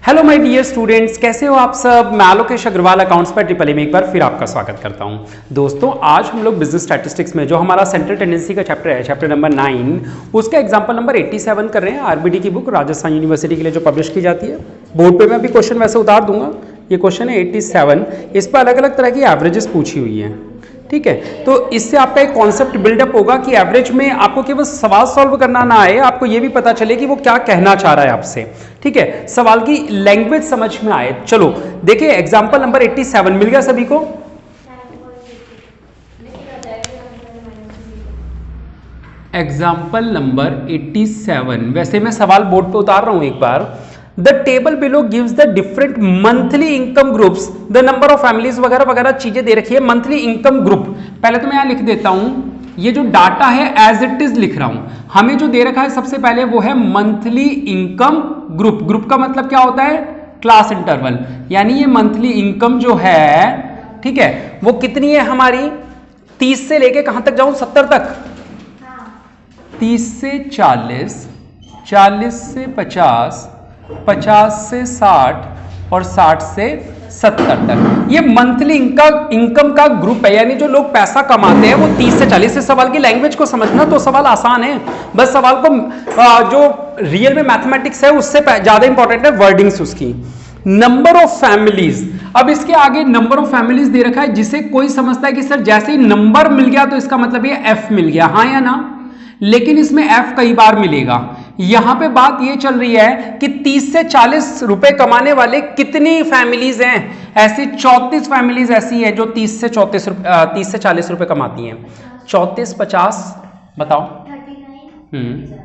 Hello my dear students, कैसे हो आप सब। मैं आलोकेश अग्रवाल अकाउंट्स पर ट्रिपल में एक बार फिर आपका स्वागत करता हूं। दोस्तों, आज हम लोग बिजनेस स्टैटिस्टिक्स में जो हमारा सेंट्रल टेंडेंसी का चैप्टर है, चैप्टर नंबर 9, उसका एग्जांपल नंबर 87 कर रहे हैं। आरबीडी की बुक राजस्थान यूनिवर्सिटी के लिए जो पब्लिश की जाती है। बोर्ड पे मैं अभी क्वेश्चन वैसे उतार दूंगा। ये क्वेश्चन है 87। इस पर अलग अलग तरह की एवरेजेस पूछी हुई है, ठीक है। तो इससे आपका एक कॉन्सेप्ट बिल्डअप होगा कि एवरेज में आपको केवल सवाल सॉल्व करना ना आए, आपको यह भी पता चले कि वो क्या कहना चाह रहा है आपसे, ठीक है। सवाल की लैंग्वेज समझ में आए। चलो देखिए, एग्जांपल नंबर 87 मिल गया सभी को। एग्जांपल नंबर 87, वैसे मैं सवाल बोर्ड पे उतार रहा हूं एक बार। The table below gives the different monthly income groups, the number of families वगैरह वगैरह चीजें दे रखी है। मंथली इनकम ग्रुप, पहले तो मैं यहां लिख देता हूं, ये जो डाटा है एज इट इज लिख रहा हूं। हमें जो दे रखा है सबसे पहले वो है मंथली इनकम ग्रुप। ग्रुप का मतलब क्या होता है? Class interval. यानी ये मंथली इनकम जो है, ठीक है, वो कितनी है हमारी? 30 से लेके कहां तक जाऊं? 70 तक। 30 से 40, 40 से 50, 50 से 60 और 60 से 70 तक। ये मंथली इनकम का ग्रुप है। यानी जो लोग पैसा कमाते हैं वो 30 से 40। से सवाल की लैंग्वेज को समझना तो सवाल आसान है, बस सवाल को जो रियल में मैथमेटिक्स है उससे ज्यादा इंपॉर्टेंट है वर्डिंग्स उसकी। नंबर ऑफ फैमिलीज, अब इसके आगे नंबर ऑफ फैमिलीज दे रखा है, जिसे कोई समझता है कि सर जैसे ही नंबर मिल गया तो इसका मतलब ये एफ मिल गया, हाँ या ना। लेकिन इसमें एफ कई बार मिलेगा। यहां पे बात ये चल रही है कि 30 से 40 रुपए कमाने वाले कितनी फैमिलीज हैं? ऐसी 34 फैमिलीज ऐसी हैं जो 30 से 40 रुपए कमाती हैं। 34, 50 बताओ। 39,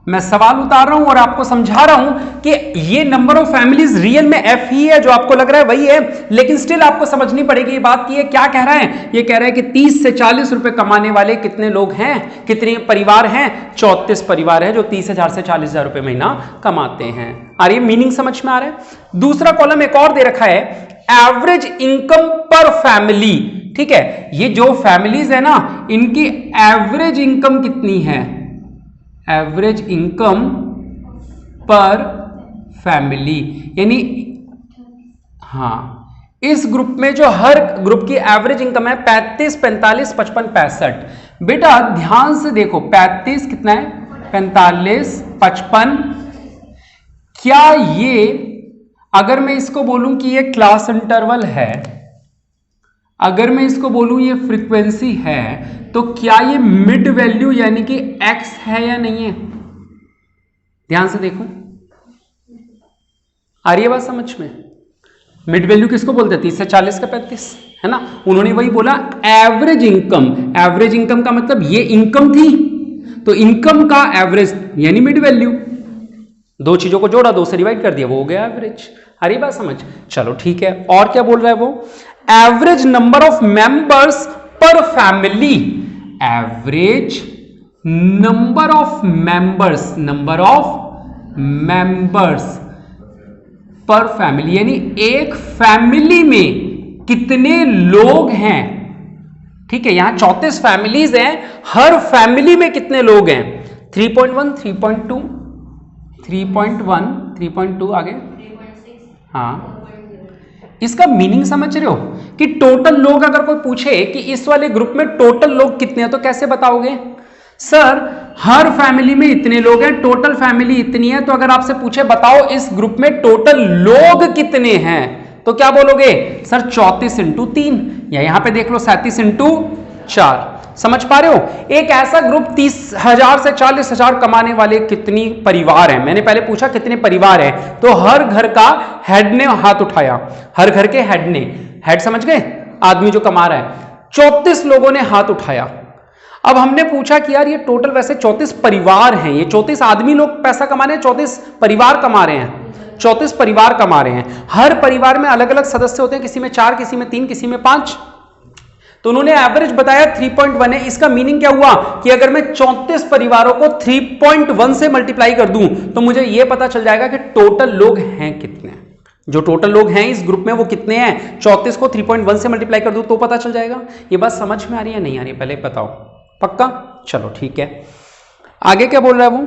मैं सवाल उतार रहा हूं और आपको समझा रहा हूं कि ये नंबर ऑफ फैमिलीज रियल में एफ ही है, जो आपको लग रहा है वही है, लेकिन स्टिल आपको समझनी पड़ेगी ये बात कि ये क्या कह रहा है। ये कह रहा है कि 30 से 40 रुपए कमाने वाले कितने लोग हैं, कितने परिवार हैं? 34 परिवार है जो 30,000 से 40,000 रुपए महीना कमाते हैं। आ रही है मीनिंग समझ में? आ रहा है। दूसरा कॉलम एक और दे रखा है, एवरेज इनकम पर फैमिली, ठीक है। ये जो फैमिलीज है ना, इनकी एवरेज इनकम कितनी है? एवरेज इनकम पर फैमिली, यानी हाँ, इस ग्रुप में जो हर ग्रुप की एवरेज इनकम है 35, 45, 55, 65। बेटा ध्यान से देखो, 35 कितना है? 45, 55। क्या ये, अगर मैं इसको बोलूं कि ये क्लास इंटरवल है, अगर मैं इसको बोलूं ये फ्रीक्वेंसी है, तो क्या ये मिड वैल्यू यानी कि x है या नहीं है? ध्यान से देखो, आ रही है बात समझ में? मिड वैल्यू किसको बोलते हैं? 30 से 40 का 35 है ना। उन्होंने वही बोला एवरेज इनकम। एवरेज इनकम का मतलब ये इनकम थी, तो इनकम का एवरेज यानी मिड वैल्यू। दो चीजों को जोड़ा, 2 से डिवाइड कर दिया, वो हो गया एवरेज। आ रही बात समझ? चलो ठीक है। और क्या बोल रहा है वो? एवरेज नंबर ऑफ मेंबर्स पर family. Average number of members, number of members पर फैमिली, यानी एक फैमिली में कितने लोग हैं, ठीक है। यहां 34 फैमिलीज हैं, हर फैमिली में कितने लोग हैं? 3.1, 3.2, 3.1, 3.2, आगे 3.6, हाँ। इसका मीनिंग समझ रहे हो कि टोटल लोग, अगर कोई पूछे कि इस वाले ग्रुप में टोटल लोग कितने हैं, तो कैसे बताओगे? सर हर फैमिली में इतने लोग हैं, टोटल फैमिली इतनी है। तो अगर आपसे पूछे बताओ इस ग्रुप में टोटल लोग कितने हैं, तो क्या बोलोगे? सर 34 इंटू 3, या यहां पे देख लो 37 इंटू 4। समझ पा रहे हो? एक ऐसा ग्रुप 30,000 से 40,000 कमाने वाले कितनी परिवार हैं? मैंने पहले पूछा कितने परिवार हैं, तो हर घर का हेड ने हाथ उठाया। हर घर के हेड ने, हेड समझ गए, आदमी जो कमा रहा है, 34 लोगों ने हाथ उठाया। अब हमने पूछा कि यार ये टोटल वैसे 34 परिवार हैं, ये 34 आदमी लोग पैसा कमा रहे हैं, 34 परिवार कमा रहे हैं, 34 परिवार कमा रहे हैं। हर परिवार में अलग अलग सदस्य होते हैं, किसी में 4, किसी में 3, किसी में 5। तो उन्होंने एवरेज बताया 3.1 है। इसका मीनिंग क्या हुआ कि अगर मैं 34 परिवारों को 3.1 से मल्टीप्लाई कर दूं तो मुझे यह पता चल जाएगा कि टोटल लोग हैं कितने। जो टोटल लोग हैं इस ग्रुप में वो कितने हैं? 34 को 3.1 से मल्टीप्लाई कर दूं तो पता चल जाएगा। ये बात समझ में आ रही है नहीं आ रही? पहले बताओ, पक्का? चलो ठीक है। आगे क्या बोल रहा है वो?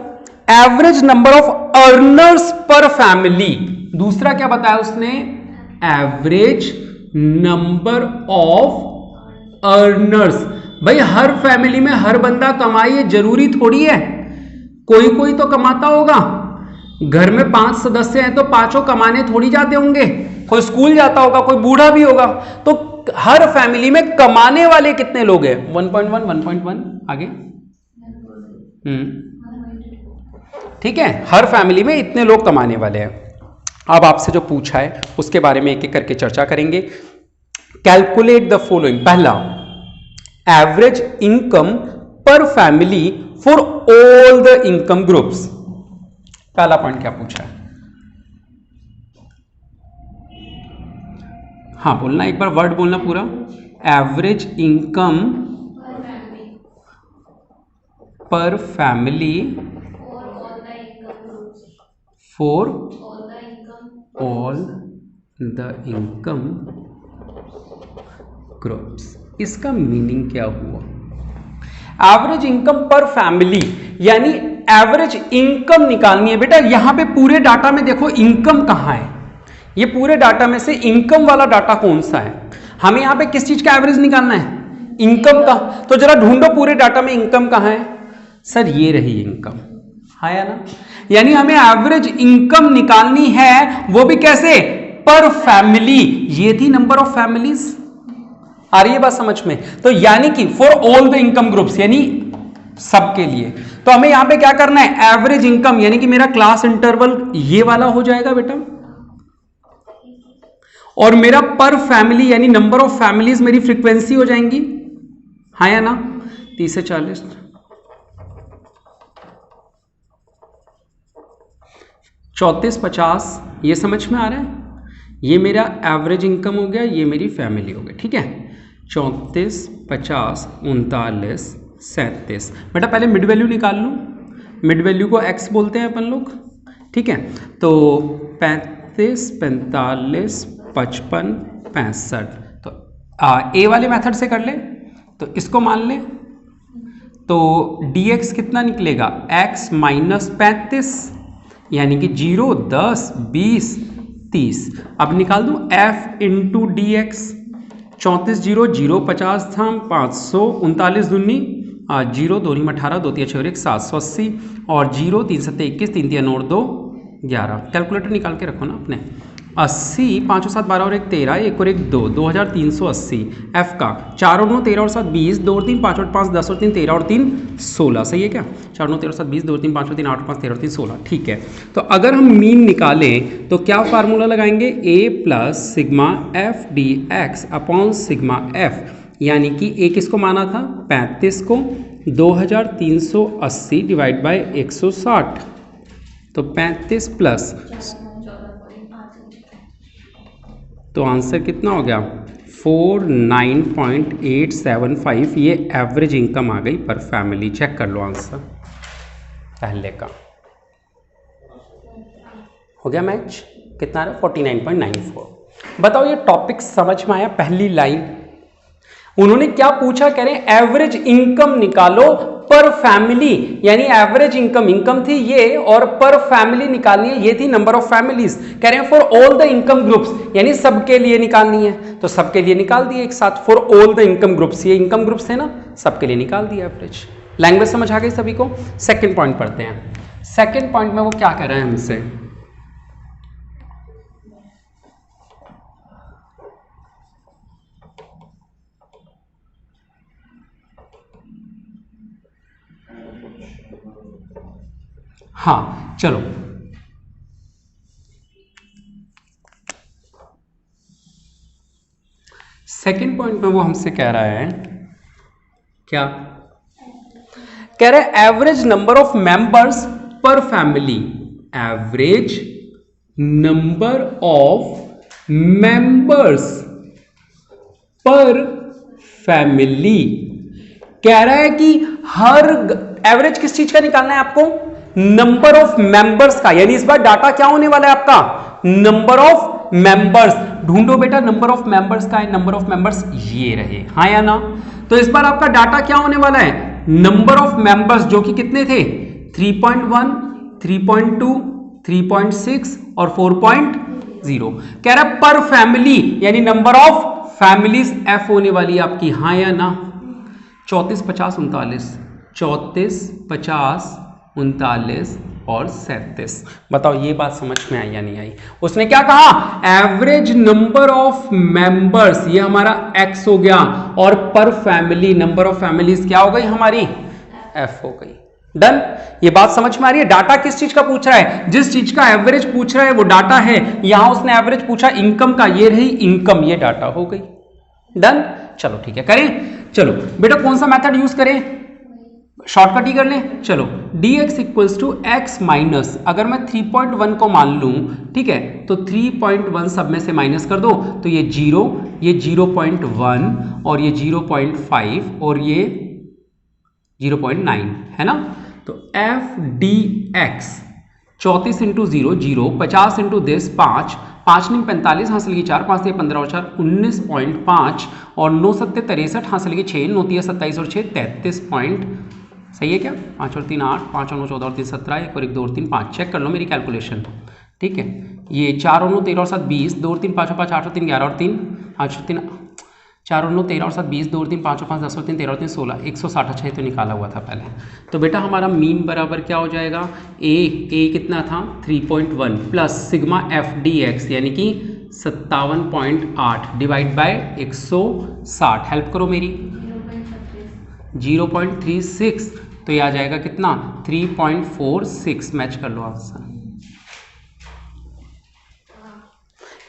एवरेज नंबर ऑफ अर्नर्स पर फैमिली। दूसरा क्या बताया उसने, एवरेज नंबर ऑफ अर्नर्स। भाई हर फैमिली में हर बंदा कमाए जरूरी थोड़ी है, कोई कोई तो कमाता होगा। घर में 5 सदस्य हैं तो पांचों कमाने थोड़ी जाते होंगे, कोई स्कूल जाता होगा, कोई बूढ़ा भी होगा। तो हर फैमिली में कमाने वाले कितने लोग हैं? 1.1, 1.1 आगे। ठीक है, हर फैमिली में इतने लोग कमाने वाले हैं। अब आपसे जो पूछा है उसके बारे में एक एक करके चर्चा करेंगे। Calculate the following. पहला, एवरेज इनकम पर family for all the income groups. पहला पॉइंट क्या पूछा है? हाँ बोलना, एक बार वर्ड बोलना पूरा। एवरेज इनकम पर family for all the income groups. इसका मीनिंग क्या हुआ? एवरेज इनकम पर फैमिली यानी एवरेज इनकम निकालनी है। बेटा यहां पे पूरे डाटा में देखो इनकम कहां है, ये पूरे डाटा में से इनकम वाला डाटा कौन सा है? हमें यहां पे किस चीज का एवरेज निकालना है? इनकम का। तो जरा ढूंढो पूरे डाटा में इनकम कहां है। सर ये रही इनकम, हाँ या ना? यानी हमें एवरेज इनकम निकालनी है, वो भी कैसे? पर फैमिली। ये थी नंबर ऑफ फैमिलीज। आ रही है बात समझ में? तो यानी कि for all the income groups यानी सबके लिए। तो हमें यहां पे क्या करना है? एवरेज इनकम यानी कि मेरा क्लास इंटरवल ये वाला हो जाएगा बेटा, और मेरा पर फैमिली यानी नंबर ऑफ फैमिलीज मेरी फ्रीक्वेंसी हो जाएंगी, हाँ या ना? 30 से 40, 34, 50। ये समझ में आ रहा है? ये मेरा एवरेज इनकम हो गया, ये मेरी फैमिली हो गई। ठीक है, 34, 50, 39, 37। बेटा पहले मिड वैल्यू निकाल लूँ। मिड वैल्यू को x बोलते हैं अपन लोग। ठीक है, तो 35, 45, 55, 65। तो ए वाले मेथड से कर ले, तो इसको मान ले, तो dx कितना निकलेगा? x माइनस 35 यानी कि 0, 10, 20, 30। अब निकाल दूं f इंटू डी एक्स। 34 0 0 50 था 500, 39 दूनी 0, 2 18, 2 3 6 1 780 और 0 3 7 21, 3 3 9 2 11। कैलकुलेटर निकाल के रखो ना अपने। 80, 5 और 7 12 और 1 13, 1 और 1 2, 2380। एफ का 4 और 9 13 और 7 20, 2 और 3 5 और 5 10 और 3 13 और 3 16। सही है क्या? 4 9 13 और 7 20, 2 और 3 5 और 3 8 और 5 13 और 3 16। ठीक है, तो अगर हम मीन निकालें तो क्या फार्मूला लगाएंगे? a plus sigma F D X upon sigma F, यानी कि a किसको माना था? 35 को। 2380 डिवाइड बाई 160, तो 35 प्लस, तो आंसर कितना हो गया? 49.875। ये एवरेज इनकम आ गई पर फैमिली। चेक कर लो आंसर पहले का हो गया मैच। कितना आ रहा है? 49.94। बताओ ये टॉपिक समझ में आया? पहली लाइन उन्होंने क्या पूछा? कह रहे हैं एवरेज इनकम निकालो पर फैमिली, यानी एवरेज इनकम, इनकम थी ये और पर फैमिली निकालनी है, ये थी नंबर ऑफ फैमिलीज। कह रहे हैं for all the income groups, यानी सबके लिए निकालनी है, तो सबके लिए निकाल दिए एक साथ। For all the income groups, ये इनकम ग्रुप्स है ना, सबके लिए निकाल दिया एवरेज। लैंग्वेज समझ आ गई सभी को? सेकेंड पॉइंट पढ़ते हैं। सेकेंड पॉइंट में वो क्या कह रहे हैं हमसे? हाँ चलो, सेकेंड पॉइंट में वो हमसे कह रहा है क्या? कह रहा है एवरेज नंबर ऑफ मेंबर्स पर family. Average number of members पर फैमिली। कह रहा है कि हर एवरेज किस चीज का निकालना है आपको? नंबर ऑफ मेंबर्स का, यानी इस बार डाटा क्या होने वाला है आपका? Number of members. ढूंढो बेटा नंबर ऑफ मेंबर्स का है। नंबर ऑफ मेंबर्स ये रहे, हाँ या ना? तो इस बार आपका डाटा क्या होने वाला है? नंबर ऑफ मेंबर्स, जो कि कितने थे? 3.1, 3.2, 3.6 और 4.9। 0। कह रहा है पर फैमिली यानी नंबर ऑफ फैमिलीज एफ होने वाली आपकी, हाँ या ना? 34, 50, 39, 34, 50, 39 और 37। बताओ ये बात समझ में आई या नहीं आई? उसने क्या कहा? एवरेज नंबर ऑफ मेंबर्स, ये हमारा x हो गया, और पर फैमिली नंबर ऑफ फैमिलीज क्या हो गई हमारी? f हो गई। डन। ये बात समझ में आ रही है? डाटा किस चीज का पूछ रहा है? जिस चीज का एवरेज पूछ रहा है वो डाटा है। यहां उसने एवरेज पूछा इनकम का, ये रही इनकम, ये डाटा हो गई। डन। चलो ठीक है, करें। चलो बेटा कौन सा मेथड यूज करें? शॉर्टकट ही कर लें। चलो dx equals to x minus, अगर मैं 3.1 को मान लूं, ठीक है, तो 3.1 सब में से माइनस कर दो तो ये 0, ये 0.1 और ये 0.5 और ये 0.9 है ना। तो f dx 34 into 0 0, 50 into this 5, 5 नहीं 45 हासिल की 4, 5 15 और 4 19.5 और 9 7 63 हासिल की 6, 9 3 27 और 6 33 पॉइंट, सही है क्या? 5 और 3 8, 5 और 9 14 और 3 17, 1 और 1 2 और 3 5, चेक कर लो मेरी कैलकुलेशन, ठीक है। ये 4 और 9 13 और 7 20, 2 और 3 5 और 5 8 और 3 11 और 3 5 और 3 4 और 9 13 और 7 20, 2 और 3 5 और 5 10 और 3 13 और 3 16, 160। अच्छा तो निकाला हुआ था पहले। तो बेटा हमारा मीन बराबर क्या हो जाएगा? ए कितना था? 3.1 plus sigma F D x यानी कि 57.8 डिवाइड बाय 160। हेल्प करो मेरी। 0.36, तो ये आ जाएगा कितना? 3.46। मैच कर लो आंसर।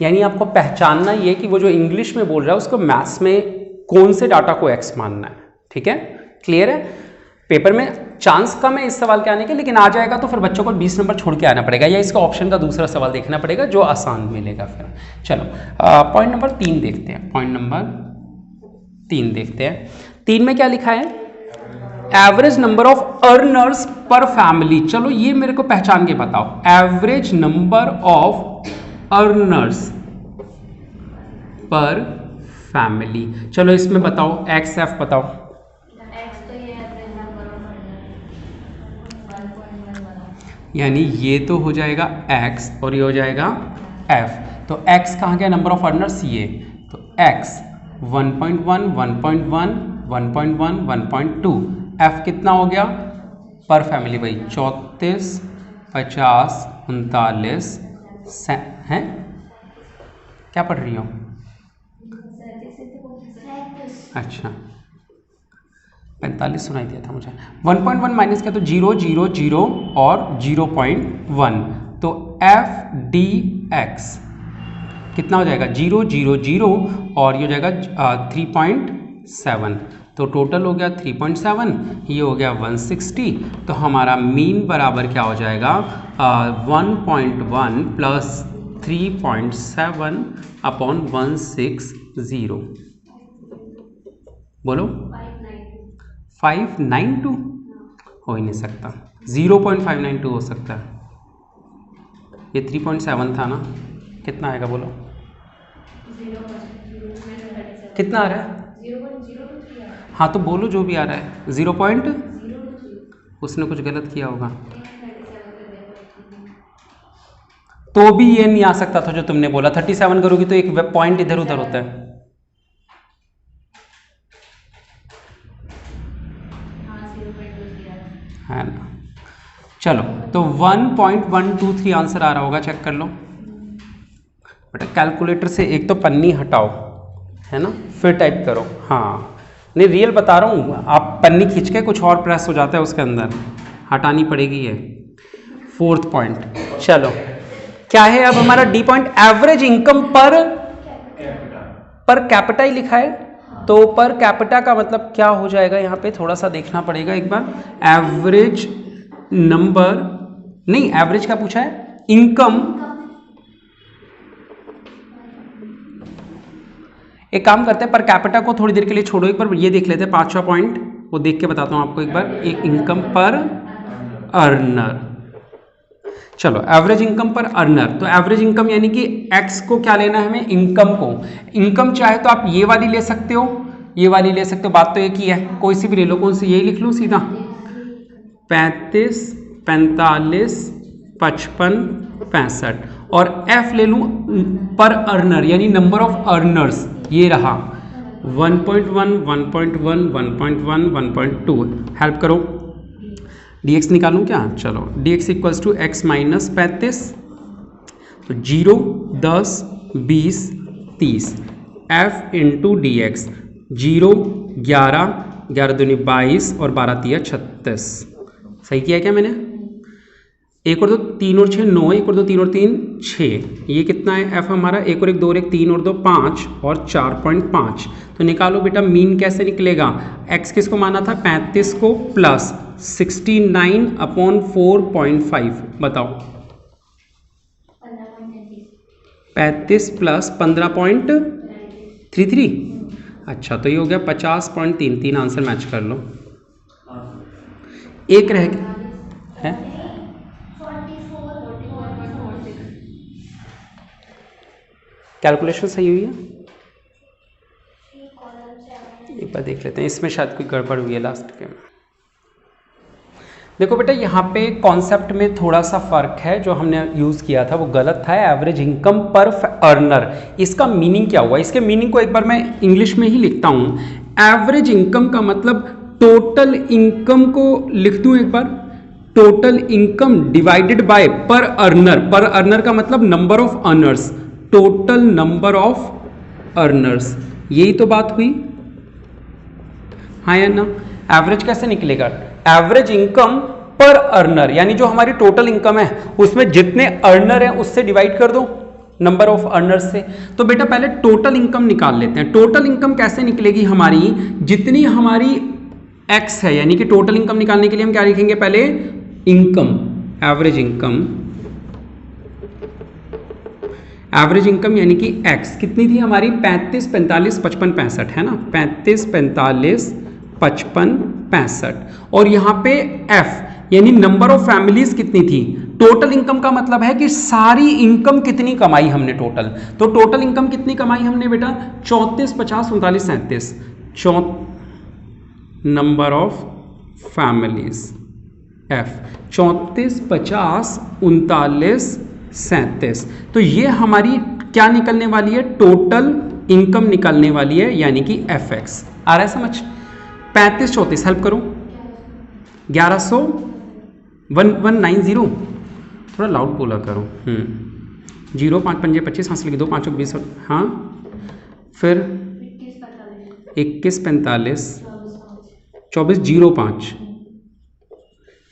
यानी आपको पहचानना ये कि वो जो इंग्लिश में बोल रहा है उसको मैथ्स में कौन से डाटा को एक्स मानना है, ठीक है? क्लियर है? पेपर में चांस कम है इस सवाल के आने के, लेकिन आ जाएगा तो फिर बच्चों को 20 नंबर छोड़ के आना पड़ेगा, या इसका ऑप्शन का दूसरा सवाल देखना पड़ेगा जो आसान मिलेगा फिर। चलो पॉइंट नंबर 3 देखते हैं। पॉइंट नंबर 3 देखते हैं। 3 में क्या लिखा है? एवरेज नंबर ऑफ अर्नर्स पर फैमिली। चलो ये मेरे को पहचान के बताओ, एवरेज नंबर ऑफ अर्नर्स पर फैमिली। चलो इसमें बताओ एक्स एफ बताओ। यानी ये तो हो जाएगा x और ये हो जाएगा f। तो x कहाँ गया? नंबर ऑफ अर्नर्स ये, तो x 1.1 1.1 1.1 1.2, f कितना हो गया पर फैमिली भाई? 34 50 39 हैं। क्या पढ़ रही हो? अच्छा 45 सुनाई दिया था मुझे। 1.1 माइनस क्या? तो 0 0 0 और 0.1, तो एफ डी एक्स कितना हो जाएगा? 0 0 0 और ये हो जाएगा 3.7, तो टोटल हो गया 3.7, ये हो गया 160। तो हमारा मीन बराबर क्या हो जाएगा? 1.1 प्लस 3.7 अपॉन 160। बोलो 592 हो ही नहीं सकता, 0.592 हो सकता है। ये 3.7 था ना, कितना आएगा बोलो? कितना आ रहा है? हाँ तो बोलो जो भी आ रहा है। 0. उसने कुछ गलत किया होगा, तो भी ये नहीं आ सकता था जो तुमने बोला। 37 करोगी तो एक पॉइंट इधर उधर होता है। है ना? चलो तो 1.123 आंसर आ रहा होगा, चेक कर लो बेटा। कैलकुलेटर से एक तो पन्नी हटाओ, है ना, फिर टाइप करो। हाँ नहीं रियल बता रहा हूँ, आप पन्नी खींच के कुछ और प्रेस हो जाता है उसके अंदर, हटानी पड़ेगी ये। 4th point. चलो क्या है अब हमारा the point? Average income per capita ही लिखा है, तो पर कैपिटा का मतलब क्या हो जाएगा? यहाँ पे थोड़ा सा देखना पड़ेगा एक बार। एवरेज नंबर नहीं, एवरेज क्या पूछा है? इनकम। एक काम करते हैं, पर कैपिटा को थोड़ी देर के लिए छोड़ो, एक बार ये देख लेते हैं 5वां पॉइंट, वो देख के बताता हूं आपको एक बार। एक इनकम पर अर्नर। चलो एवरेज इनकम पर अर्नर, तो एवरेज इनकम यानी कि एक्स को क्या लेना है हमें? इनकम को। इनकम चाहे तो आप ये वाली ले सकते हो, ये वाली ले सकते हो, बात तो एक ही है, कोई सी भी ले लो। कौन सी? यही लिख लूँ सीधा? 35 45 55 65 और एफ ले लूँ पर अर्नर यानी नंबर ऑफ अर्नर्स, ये रहा 1.1, 1.1, 1.1, 1.2। हेल्प करो, dx निकालूं क्या? चलो dx equals to x minus 35, तो 0, 10, 20, 30 f इंटू डी एक्स, 0, 11, 11 दूनी 22 और 12 तिया 36। सही किया क्या मैंने? एक और दो 3 और 6 9, एक और दो 3 और 3 6, ये कितना है f हमारा? एक और एक 2 और एक 3 और 2 5 और 4.5। तो निकालो बेटा मीन कैसे निकलेगा? x किसको माना था? 35 को, प्लस 69/4.5। बताओ 35 प्लस 15.33। अच्छा तो ये हो गया 50.33। आंसर मैच कर लो। एक रह गया है, कैलकुलेशन सही हुई है? एक बार देख लेते हैं, इसमें शायद कोई गड़बड़ हुई है लास्ट के। देखो बेटा यहाँ पे कॉन्सेप्ट में थोड़ा सा फर्क है, जो हमने यूज़ किया था वो गलत था। एवरेज इनकम पर अर्नर, इसका मीनिंग क्या हुआ? इसके मीनिंग को एक बार मैं इंग्लिश में ही लिखता हूँ। एवरेज इनकम का मतलब टोटल इनकम को लिख दूँ एक बार, टोटल इनकम डिवाइडेड बाय पर अर्नर। पर अर्नर का मतलब number of earners, total number of earners. यही तो बात हुई, हाँ या ना? एवरेज कैसे निकलेगा? एवरेज इनकम पर अर्नर, यानी जो हमारी टोटल इनकम है उसमें जितने अर्नर हैं उससे डिवाइड कर दो नंबर ऑफ अर्नर्स से। तो बेटा पहले टोटल इनकम निकाल लेते हैं। टोटल इनकम कैसे निकलेगी हमारी? जितनी हमारी एक्स है, यानी कि टोटल इनकम निकालने के लिए हम क्या लिखेंगे? पहले income, average income. Average income यानी कि एक्स कितनी थी हमारी? 35, 45, 55, 65 है ना? 35, 45, 55, 65। और यहाँ पे एफ यानी नंबर ऑफ फैमिलीज कितनी थी? टोटल इनकम का मतलब है कि सारी इनकम कितनी कमाई हमने टोटल। तो टोटल इनकम कितनी कमाई हमने बेटा? 34, 50, 39, 37। Number of families F 34, 50, 39, 37। तो ये हमारी क्या निकलने वाली है? टोटल इनकम निकलने वाली है, यानी कि एफ एक्स। आ रहा है समझ? 35, 34 हेल्प करो, 1100, 1190, थोड़ा लाउड बोला करो। 0, 5, 5, 25, हासिल की 2, 5, 20, हाँ फिर 21, 45, 24, 05।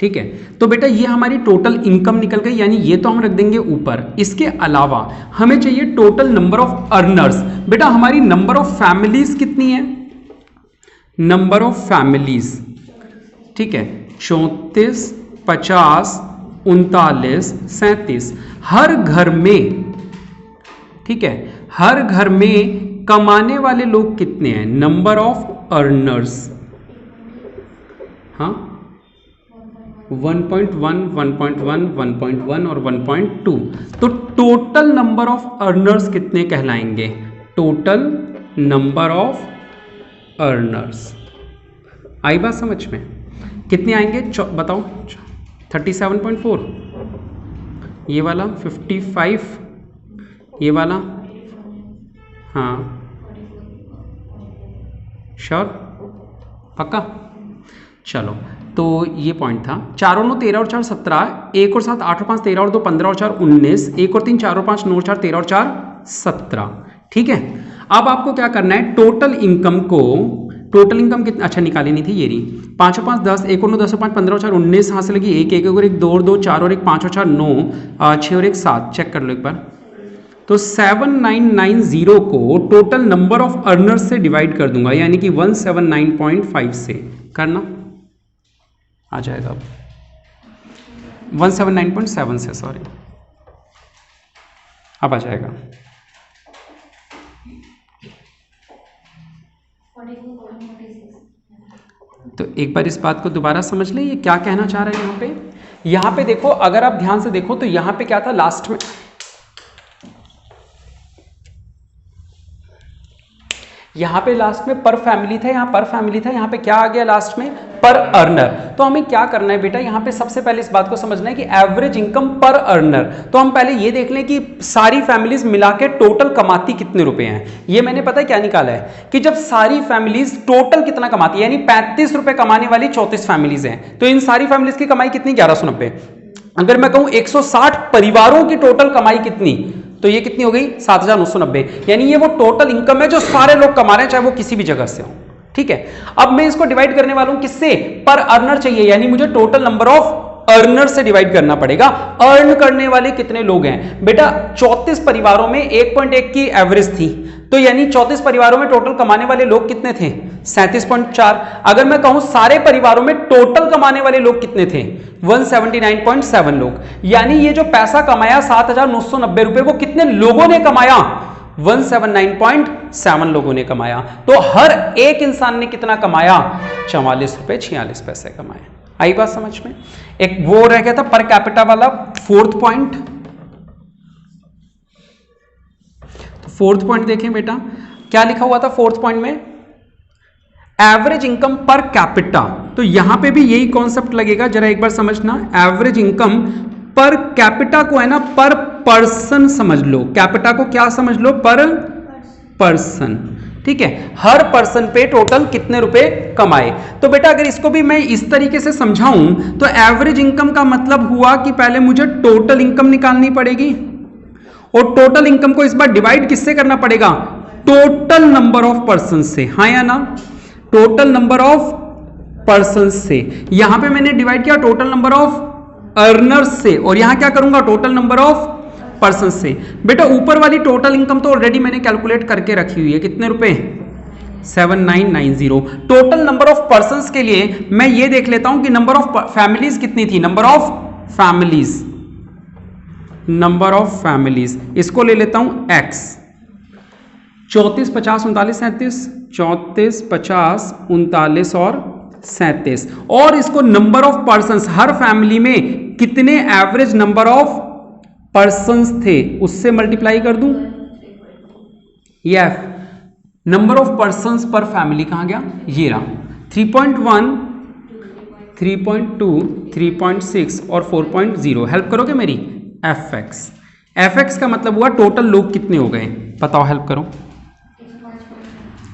ठीक है, तो बेटा ये हमारी टोटल इनकम निकल गई, यानी ये तो हम रख देंगे ऊपर। इसके अलावा हमें चाहिए टोटल नंबर ऑफ अर्नर्स। बेटा हमारी नंबर ऑफ फैमिलीज कितनी है? नंबर ऑफ फैमिलीज, ठीक है, 34, 50, 39, 37। हर घर में, ठीक है, हर घर में कमाने वाले लोग कितने हैं? नंबर ऑफ अर्नर्स, हाँ 1.1, 1.1, 1.1 और 1.2। तो टोटल नंबर ऑफ अर्नर्स कितने कहलाएंगे? Total number of earners. आई बात समझ में? कितने आएंगे बताओ? 37.4, ये वाला 55, ये वाला, हाँ श्योर, पक्का? चलो तो ये पॉइंट था। 4 और 9 13 और 4 17, 1 और 7 8 और 5 13 और 2 15 और 4 19, 1 और 3 4 और 5 9 और 4 13 और 4 17। ठीक है, अब आपको क्या करना है? टोटल इनकम को, टोटल इनकम कितना, अच्छा निकाली नहीं थी ये रही, 5 और 5 10, 1 और 9 10 और 5 15 और 4 19, हाथ से लगी 1 1 और 1 2 और 2 4 और 1 5 और 4 9, 6 और 1 7। चेक कर लो एक बार। तो 7990 को टोटल नंबर ऑफ अर्नर्स से डिवाइड कर दूंगा, यानी कि 179.5 से करना आ जाएगा। अब 179.7 से, सॉरी, अब आ जाएगा। तो एक बार इस बात को दोबारा समझ लें, ये क्या कहना चाह रहे हैं यहाँ पे। यहाँ पे देखो, अगर आप ध्यान से देखो तो यहाँ पे क्या था लास्ट में, यहाँ पे लास्ट में पर फैमिली था, यहाँ पर फैमिली था, यहाँ पे क्या आ गया लास्ट में? पर अर्नर। तो हमें क्या करना है बेटा, यहां पे सबसे पहले इस बात को समझना है कि एवरेज इनकम पर अर्नर। तो हम पहले ये देख लें कि सारी फैमिलीज मिला के टोटल कमाती कितने रुपए हैं। ये मैंने पता है क्या निकाला है कि जब सारी फैमिलीज टोटल कितना कमाती है, यानी 35 रुपए कमाने वाली 34 फैमिलीज हैं, तो इन सारी फैमिलीज की कमाई कितनी, 1190। अगर मैं कहूं 160 परिवारों की टोटल कमाई कितनी, तो ये कितनी हो गई, 7990। यानी ये वो टोटल इनकम है जो सारे लोग कमा रहे हैं, चाहे वो किसी भी जगह से हो। ठीक है, अब मैं इसको डिवाइड करने वाला हूं किससे, पर अर्नर चाहिए, यानी मुझे टोटल नंबर ऑफ अर्नर से डिवाइड करना पड़ेगा। अर्न करने वाले कितने लोग हैं बेटा, 34 परिवारों में 1.1 की एवरेज थी, तो यानी 34 परिवारों में टोटल कमाने वाले लोग कितने थे, 37.4। अगर मैं कहूं सारे परिवारों में टोटल कमाने वाले लोग कितने थे, 179.7 लोग। यानी ये जो पैसा कमाया 7990 रुपए, वो कितने लोगों ने कमाया, 179.7 लोगों ने कमाया। तो हर एक इंसान ने कितना कमाया, 44 रुपए 46 पैसे कमाए। आई बात समझ में। एक वो रह गया था पर कैपिटा वाला, फोर्थ पॉइंट। तो फोर्थ पॉइंट देखें बेटा, क्या लिखा हुआ था फोर्थ पॉइंट में, एवरेज इनकम पर कैपिटा। तो यहां पे भी यही कॉन्सेप्ट लगेगा, जरा एक बार समझना। एवरेज इनकम पर कैपिटा को है ना पर पर्सन समझ लो, कैपिटा को क्या समझ लो, पर पर्सन। ठीक है, हर पर्सन पे टोटल कितने रुपए कमाए। तो बेटा अगर इसको भी मैं इस तरीके से समझाऊं, तो एवरेज इनकम का मतलब हुआ कि पहले मुझे टोटल इनकम निकालनी पड़ेगी, और टोटल इनकम को इस बार डिवाइड किससे करना पड़ेगा, टोटल नंबर ऑफ पर्सन से। हाँ या ना, टोटल नंबर ऑफ पर्सन से। यहां पे मैंने डिवाइड किया टोटल नंबर ऑफ अर्नर्स से, और यहां क्या करूंगा, टोटल नंबर ऑफ पर्सन से। बेटा ऊपर वाली टोटल इनकम तो ऑलरेडी मैंने कैलकुलेट करके रखी हुई है, कितने रुपए, 7990। टोटल नंबर ऑफ पर्संस के लिए मैं ये देख लेता हूं कि नंबर ऑफ फैमिलीज कितनी थी, number of families, number of families, इसको ले लेता हूं x। 34, 50, 39, 37, 34, 50, 39 और 37, और इसको number of persons, her family में कितने एवरेज नंबर ऑफ पर्संस थे उससे मल्टीप्लाई कर दूं। ये नंबर ऑफ पर्संस पर फैमिली कहां गया, ये रहा, 3.1, 3.2, 3.6 और 4.0। हेल्प करोगे मेरी, fx। fx का मतलब हुआ टोटल लोग कितने हो गए, बताओ, हेल्प करो।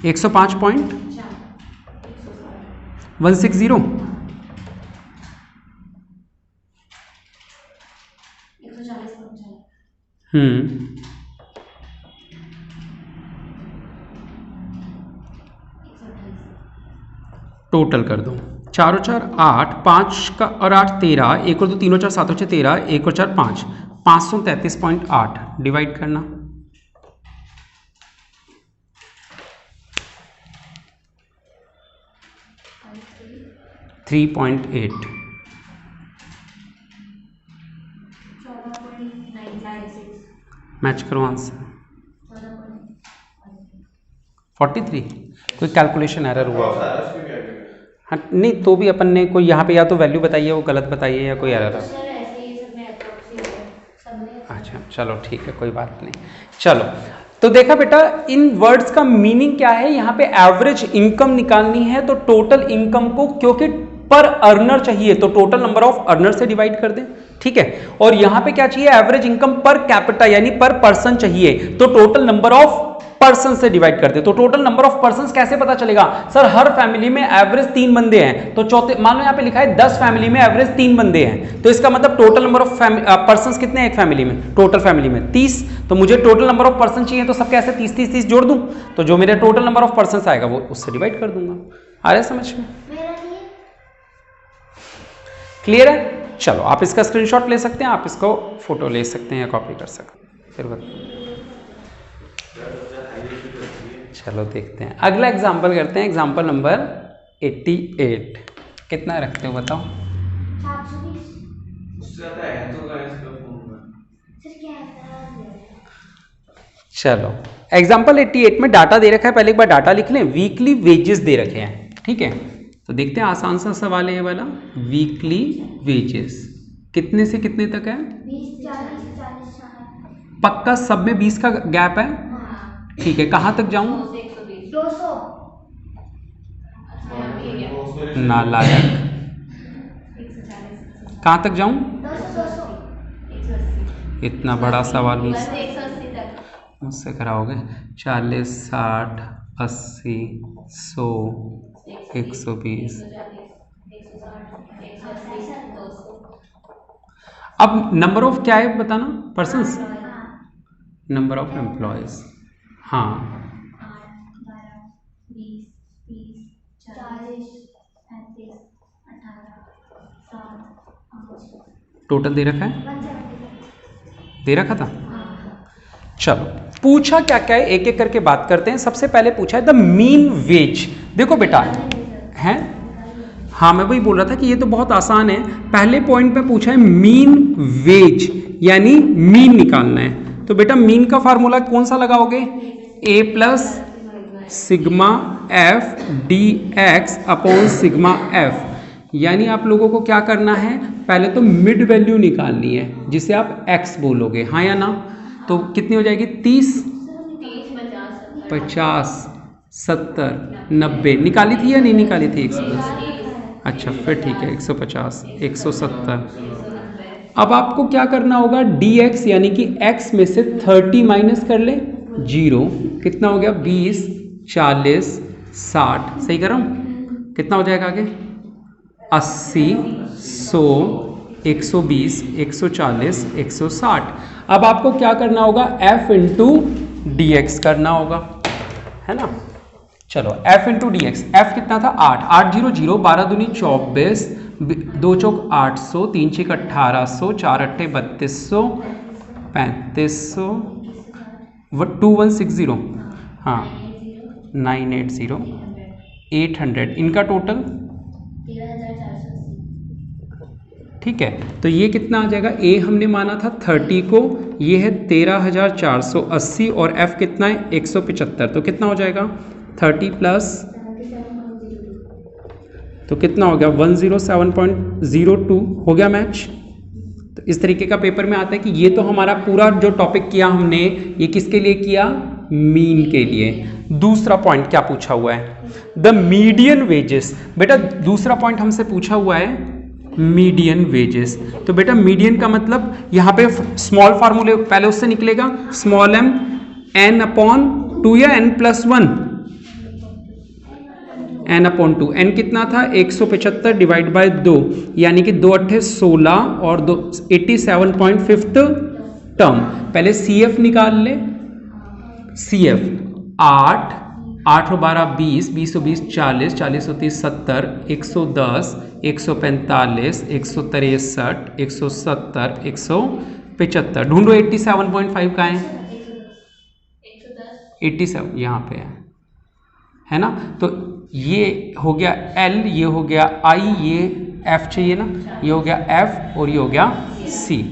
105.160, टोटल कर दो, 4 और 4 8, 5 का और 8 13, 1 और 2 3 और 4 7 और 6 13, 1 और 4 5, 533.8 डिवाइड करना। .8 मैच करो आंसर, 43। कोई कैलकुलेशन एरर हुआ, हाँ नहीं तो भी अपन ने कोई यहाँ पे या तो वैल्यू बताई है वो गलत बताई है, या कोई एरर है। अच्छा चलो ठीक है, कोई बात नहीं। चलो तो देखा बेटा, इन वर्ड्स का मीनिंग क्या है, यहाँ पे एवरेज इनकम निकालनी है तो टोटल इनकम को, क्योंकि पर अर्नर चाहिए तो टोटल नंबर ऑफ अर्नर से डिवाइड कर दें। ठीक है, और यहां पे क्या चाहिए, एवरेज इनकम पर कैपिटा यानी पर पर्सन चाहिए, तो टोटल नंबर ऑफ पर्सन से डिवाइड करते। तो टोटल नंबर ऑफ पर्सन कैसे पता चलेगा, सर हर फैमिली में एवरेज 3 बंदे हैं, तो चौथे मान लो यहाँ पे लिखा है 10 फैमिली में एवरेज 3 बंदे हैं, तो इसका मतलब टोटल नंबर ऑफ पर्सन कितने हैं एक फैमिली में, टोटल फैमिली में 30। तो मुझे टोटल नंबर ऑफ पर्सन चाहिए, तो सबके ऐसे 30 30 30 जोड़ दूं, तो जो मेरे टोटल नंबर ऑफ पर्सन आएगा वो उससे डिवाइड कर दूंगा। आ रहा है समझ में, क्लियर है। चलो आप इसका स्क्रीनशॉट ले सकते हैं, आप इसको फोटो ले सकते हैं या कॉपी कर सकते हैं, फिर चलो देखते हैं। अगला एग्जांपल करते हैं, एग्जांपल नंबर 88। कितना रखते हो बताओ, चलो एग्जांपल 88 में डाटा दे रखा है, पहले एक बार डाटा लिख लें। वीकली वेजेस दे रखे हैं, ठीक है, तो देखते हैं, आसान सा सवाल है ये वाला। वीकली वेजेस कितने से कितने तक है, 20, 40, पक्का सब में 20 का गैप है, ठीक है, कहाँ तक जाऊं, 200, नालायक। कहाँ तक जाऊं? 200 इतना बड़ा सवाल बस 180 तक। मुझसे कराओगे? 40, 60, 80, 100, 120। अब नंबर ऑफ क्या है बताना? Persons, number of employees. हाँ 12, 20, 30, 40, 35, 18, 7, टोटल दे रखा है, 170। दे रखा था। चलो पूछा क्या क्या है, एक एक करके बात करते हैं। सबसे पहले पूछा है द मीन वेज। देखो बेटा है, हाँ मैं वही बोल रहा था कि ये तो बहुत आसान है। पहले पॉइंट पे पूछा है मीन वेज, यानी मीन निकालना है। तो बेटा मीन का फार्मूला कौन सा लगाओगे? A plus sigma F D X upon sigma F. यानी आप लोगों को क्या करना है, पहले तो मिड वैल्यू निकालनी है जिसे आप एक्स बोलोगे, हाँ या ना? तो कितनी हो जाएगी? 30, 50, 70, 90 निकाली थी या नहीं निकाली थी? 110। अच्छा फिर ठीक है, 150, 170। अब आपको क्या करना होगा? dx यानी कि x में से 30 माइनस कर ले, 0। कितना हो गया? 20, 40, 60। सही कर रहा हूँ? कितना हो जाएगा आगे? 80, 100, 120, 140, 160। अब आपको क्या करना होगा? f इंटू डी एक्स करना होगा, है ना? चलो f into D x. F कितना था? 8, 8 0 0, 12 दूनी 24, 2 चौक 800, 3 6 1800, 4 अट्ठे 3200, 3500, 2160, हाँ 980, 800। इनका टोटल 13,480। ठीक है। तो ये कितना आ जाएगा? ए हमने माना था 30 को, ये है 13,480 और एफ कितना है? 175। तो कितना हो जाएगा? 30 प्लस 77.02। तो कितना हो गया? 107.02 हो गया मैच। तो इस तरीके का पेपर में आता है कि ये तो हमारा पूरा जो टॉपिक किया हमने, ये किसके लिए किया? मीन के लिए। दूसरा पॉइंट क्या पूछा हुआ है? The median wages. बेटा दूसरा पॉइंट हमसे पूछा हुआ है मीडियन वेजेस। तो बेटा मीडियन का मतलब यहाँ पे स्मॉल फार्मूले पहले उससे निकलेगा, स्मॉल m n अपॉन 2 या n plus 1, n upon 2। n कितना था? 175 डिवाइड बाय 2, यानी कि 2 अट्ठे 16 और 2 87.5 टर्म। पहले CF निकाल ले। CF 8, 8 और 12 20, 20 और 20 40, 40 और 30 70, 110, 145, 163, 170, 175। ढूंढो 87.5 का है? 87 यहाँ पे है ना? तो ये हो गया L, ये हो गया I, ये F चाहिए ना, ये हो गया F और ये हो गया C।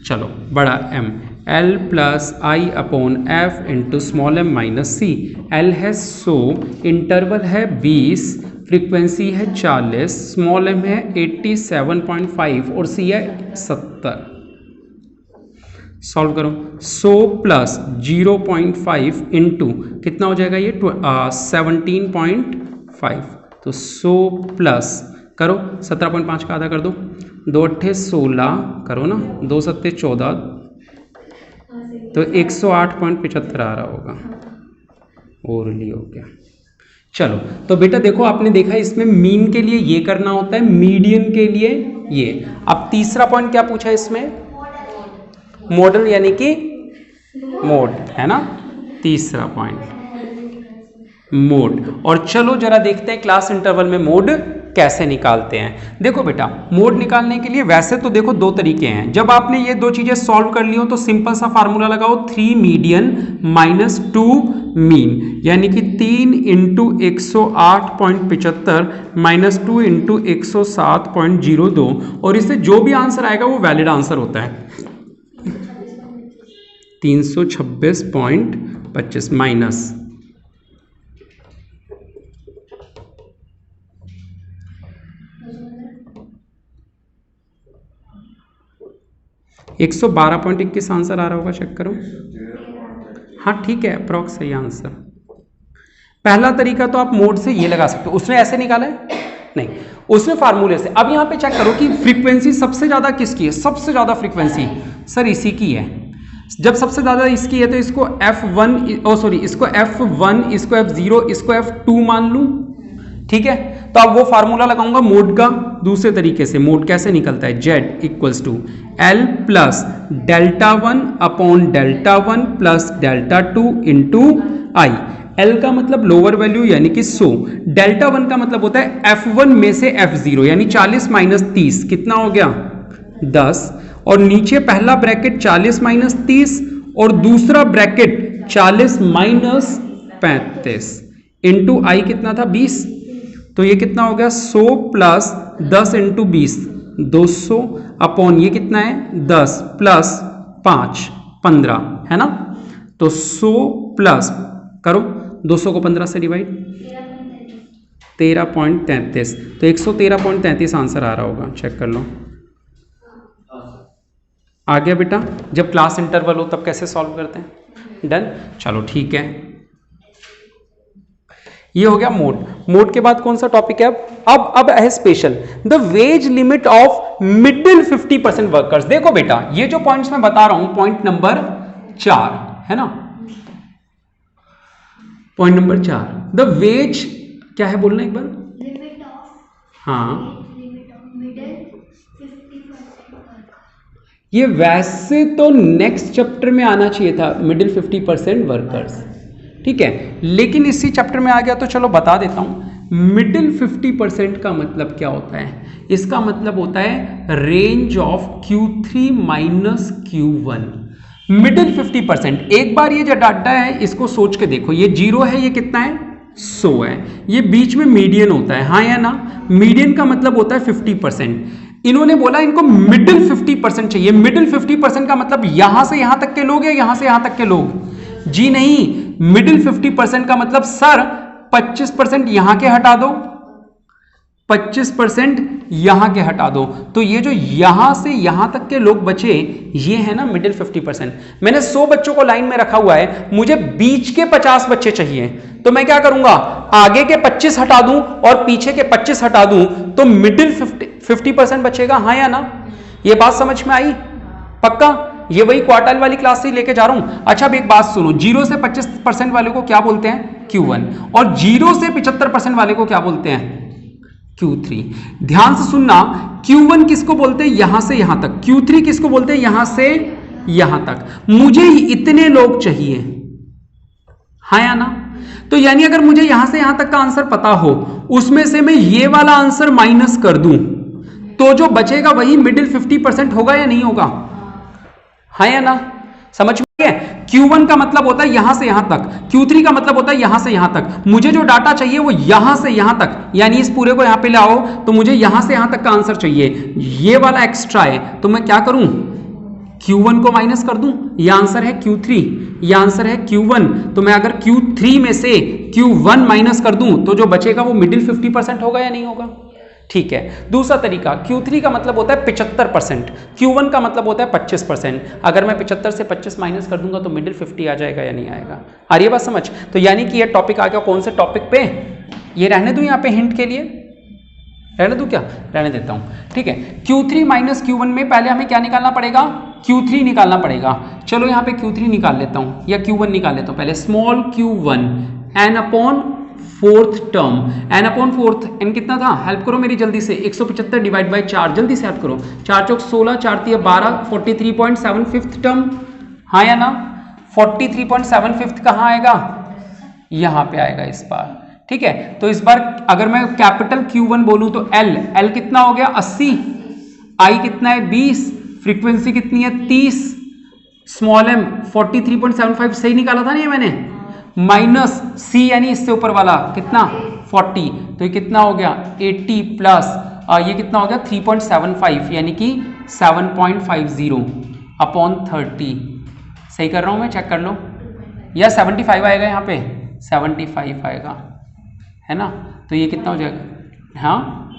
चलो बड़ा M, L plus I upon F into small m minus C. L है 100, इंटरवल है 20, फ्रीक्वेंसी है 40, स्मॉल m है 87.5 और C है 70। सॉल्व करो। 100 प्लस 0.5 इंटू कितना हो जाएगा? ये 17.5। तो 100 प्लस करो 17.5 का आधा कर दो, 2 अट्ठे 16 करो ना, 2 सत्ते 14, तो 108.75 आ रहा होगा। और लिए हो गया। चलो तो बेटा देखो, आपने देखा इसमें मीन के लिए ये करना होता है, मीडियन के लिए ये। अब तीसरा पॉइंट क्या पूछा इसमें? मॉडल यानी कि मोड, है ना? तीसरा पॉइंट मोड। और चलो जरा देखते हैं क्लास इंटरवल में मोड कैसे निकालते हैं। देखो बेटा, मोड निकालने के लिए वैसे तो देखो दो तरीके हैं। जब आपने ये दो चीजें सॉल्व कर ली हो तो सिंपल सा फार्मूला लगाओ, 3 मीडियन माइनस 2 मीन, यानी कि 3 इंटू 108.75 माइनस 2 इंटू 107.02, और इससे जो भी आंसर आएगा वो वैलिड आंसर होता है। 326.25 माइनस 112.21 आंसर आ रहा होगा, चेक करो। हाँ ठीक है, अप्रॉक्स सही आंसर। पहला तरीका तो आप मोड से ये लगा सकते हो, उसने ऐसे निकाला है नहीं, उसमें फार्मूले से। अब यहां पे चेक करो कि फ्रीक्वेंसी सबसे ज्यादा किसकी है, सबसे ज्यादा फ्रीक्वेंसी सर इसी की है। जब सबसे ज्यादा इसकी है तो इसको F1 इसको F1, इसको F0, इसको F2 मान लूं, ठीक है। तो अब वो फार्मूला लगाऊंगा मोड का दूसरे तरीके से। मोड कैसे निकलता है, Z equals to L plus delta 1 upon delta 1 plus delta 2 into I. L का मतलब लोअर वैल्यू यानी कि 100, डेल्टा 1 का मतलब होता है F1 में से F0 यानी 40 माइनस 30 कितना हो गया 10, और नीचे पहला ब्रैकेट 40 माइनस 30 और दूसरा ब्रैकेट 40 माइनस 35 इंटू आई कितना था 20। तो ये कितना हो गया 100 प्लस 10 इंटू 20 200 अपॉन ये कितना है 10 प्लस 5 15 है ना। तो 100 प्लस करो 200 को 15 से डिवाइड 13.33, तो 113.33 आंसर आ रहा होगा, चेक कर लो। आ गया बेटा, जब क्लास इंटरवल हो तब कैसे सॉल्व करते हैं, डन। चलो ठीक है, ये हो गया मोड। मोड के बाद कौन सा टॉपिक है अब है special, the ways limit of middle 50% workers. देखो बेटा ये जो पॉइंट्स मैं बता रहा हूं, पॉइंट नंबर 4 है ना, पॉइंट नंबर 4, द वेज क्या है बोलना एक बार, लिमिट ऑफ, हाँ लिमिट ऑफ मिडिल 50%। ये वैसे तो नेक्स्ट चैप्टर में आना चाहिए था, मिडिल 50% वर्कर्स, ठीक है, लेकिन इसी चैप्टर में आ गया तो चलो बता देता हूं। मिडिल 50% का मतलब क्या होता है, इसका मतलब होता है range of Q3 minus Q1। Middle 50%, एक बार ये जो डाटा है इसको सोच के देखो, ये 0 है, ये कितना है 100 है, ये बीच में मीडियन होता है, हाँ या ना। मीडियन का मतलब होता है 50%। इन्होंने बोला इनको मिडिल 50% चाहिए। मिडिल 50% का मतलब यहां से यहां तक के लोग या यहां से यहां तक के लोग, जी नहीं, मिडिल 50% का मतलब सर 25% यहां के हटा दो, 25% यहां के हटा दो, तो ये जो यहां से यहां तक के लोग बचे ये है ना मिडिल 50%। मैंने 100 बच्चों को लाइन में रखा हुआ है, मुझे बीच के 50 बच्चे चाहिए, तो मैं क्या करूंगा, आगे के 25 हटा दूं और पीछे के 25 हटा दूं, तो मिडिल 50% बचेगा, हाँ या ना। ये बात समझ में आई, पक्का। ये वही क्वार्टाइल वाली क्लास से लेके जा रहा हूं। अच्छा अब एक बात सुनो, 0 से 25% वाले को क्या बोलते हैं Q1, और 0 से 75% वाले को क्या बोलते हैं Q3। ध्यान से सुनना, Q1 किसको बोलते हैं यहां से यहां तक, Q3 किसको बोलते हैं यहां से यहां तक। मुझे इतने लोग चाहिए, हाँ या ना। तो यानी अगर मुझे यहां से यहां तक का आंसर पता हो, उसमें से मैं ये वाला आंसर माइनस कर दूं, तो जो बचेगा वही मिडिल 50% होगा या नहीं होगा, हाँ या ना। समझ में गया, Q1 का मतलब होता है यहां से यहां तक, Q3 का मतलब होता है यहां से यहां तक। मुझे जो डाटा चाहिए वो यहां से यहां तक, यानी इस पूरे को यहां पे लाओ, तो मुझे यहां से यहां तक का आंसर चाहिए। ये वाला एक्स्ट्रा है, तो मैं क्या करूं, Q1 को माइनस कर दूं। ये आंसर है Q3, ये आंसर है Q1, तो मैं अगर Q3 में से Q1 माइनस कर दूं, तो जो बचेगा वो मिडिल 50% होगा या नहीं होगा, ठीक है। दूसरा तरीका, Q3 का मतलब होता है 75%, Q1 का मतलब होता है 25%। अगर मैं 75 से 25 माइनस कर दूंगा तो मिडिल 50 आ जाएगा या नहीं आएगा, आ रही है बात समझ। तो यानी कि ये टॉपिक आ गया कौन से टॉपिक पे, ये रहने दूं यहाँ पे हिंट के लिए, रहने दूं क्या, रहने देता हूं, ठीक है। Q3 माइनस Q1 में पहले हमें क्या निकालना पड़ेगा, Q3 निकालना पड़ेगा। चलो यहाँ पे Q3 निकाल लेता हूं, या Q1 निकाल लेता हूं पहले। Small Q1 n upon fourth term, n upon fourth, n कितना था, हेल्प करो मेरी जल्दी से, 175 डिवाइड बाई 4, जल्दी से हेल्प करो, 4 चौक 16, 4 तिया 12, 43.75 टर्म, हाँ या ना। 43.75 कहाँ आएगा, यहाँ पे आएगा इस बार, ठीक है। तो इस बार अगर मैं कैपिटल Q1 बोलूं तो L कितना हो गया 80, I कितना है 20, फ्रीक्वेंसी कितनी है 30, स्मॉल m 43.75 सही निकाला था नहीं मैंने, माइनस C यानी इससे ऊपर वाला कितना 40, तो ये कितना हो गया 80 प्लस ये कितना हो गया 3.75 यानी कि 7.50 अपॉन 30, सही कर रहा हूं मैं, चेक कर लो, या 75 आएगा यहाँ पे, 75 आएगा है ना। तो ये कितना हो जाएगा, हाँ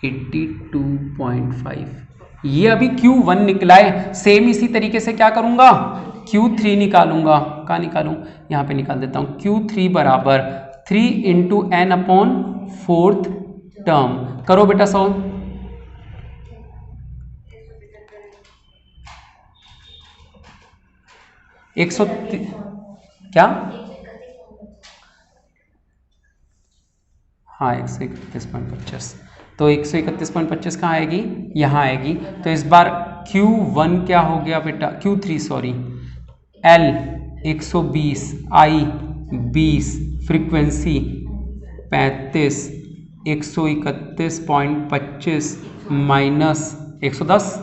82.5, ये अभी Q1 निकला है। सेम इसी तरीके से क्या करूंगा, Q3 निकालूंगा, कहाँ निकालूं, यहाँ पे निकाल देता हूँ। Q3 बराबर 3 into N upon 4th term. करो बेटा सॉल्व। क्या? हाँ 131.25। तो 131.25 कहाँ आएगी? यहाँ आएगी। तो इस बार Q1 क्या हो गया बेटा? Q3 sorry, L 120, I 20, frequency 35, 131.25 minus 110,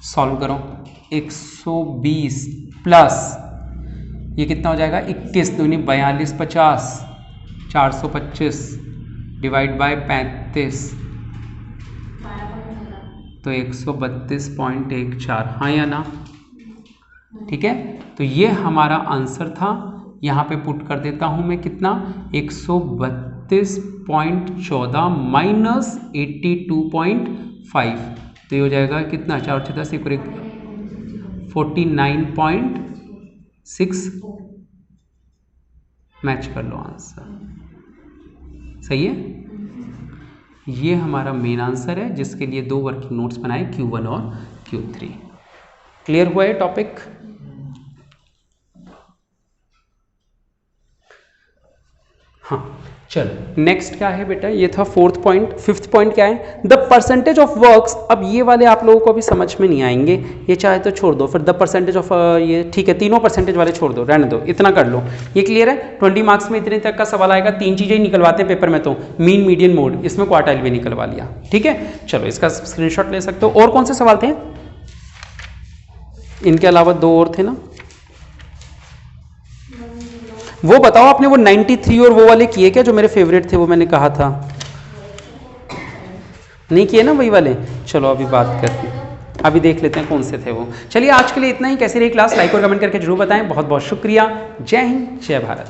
solve करो। 120 प्लस ये कितना हो जाएगा? 21 दूनी 42, 50, 425 डिवाइड बाय 35 तो 132.14। हाँ या ना? ठीक है, तो ये हमारा आंसर था। यहाँ पे पुट कर देता हूँ मैं कितना? 132.14 माइनस 82.5। तो ये हो जाएगा कितना? 4 6 10 49.6। मैच कर लो आंसर। सही है। ये हमारा मेन आंसर है जिसके लिए 2 वर्किंग नोट्स बनाए, Q1 और Q3। क्लियर हुआ है टॉपिक? हाँ चलो नेक्स्ट क्या है बेटा? ये था 4th पॉइंट। 5th पॉइंट क्या है? The percentage of works. अब ये वाले आप लोगों को अभी समझ में नहीं आएंगे, ये चाहे तो छोड़ दो। फिर द परसेंटेज ऑफ ये ठीक है, तीनों परसेंटेज वाले छोड़ दो, रहने दो, इतना कर लो। ये क्लियर है? 20 मार्क्स में इतने तक का सवाल आएगा। 3 चीजें निकलवाते हैं पेपर में, तो मीन, मीडियन, मोड, इसमें क्वार्टाइल भी निकलवा लिया। ठीक है, चलो इसका स्क्रीनशॉट ले सकते हो। और कौन से सवाल थे? इनके अलावा 2 और थे ना, वो बताओ आपने। वो 93 और वो वाले किए क्या जो मेरे फेवरेट थे? वो मैंने कहा था नहीं किए ना वही वाले। चलो अभी बात करते हैं, अभी देख लेते हैं कौन से थे वो। चलिए आज के लिए इतना ही। कैसी रही क्लास? लाइक और कमेंट करके जरूर बताएं। बहुत बहुत शुक्रिया। जय हिंद, जय भारत।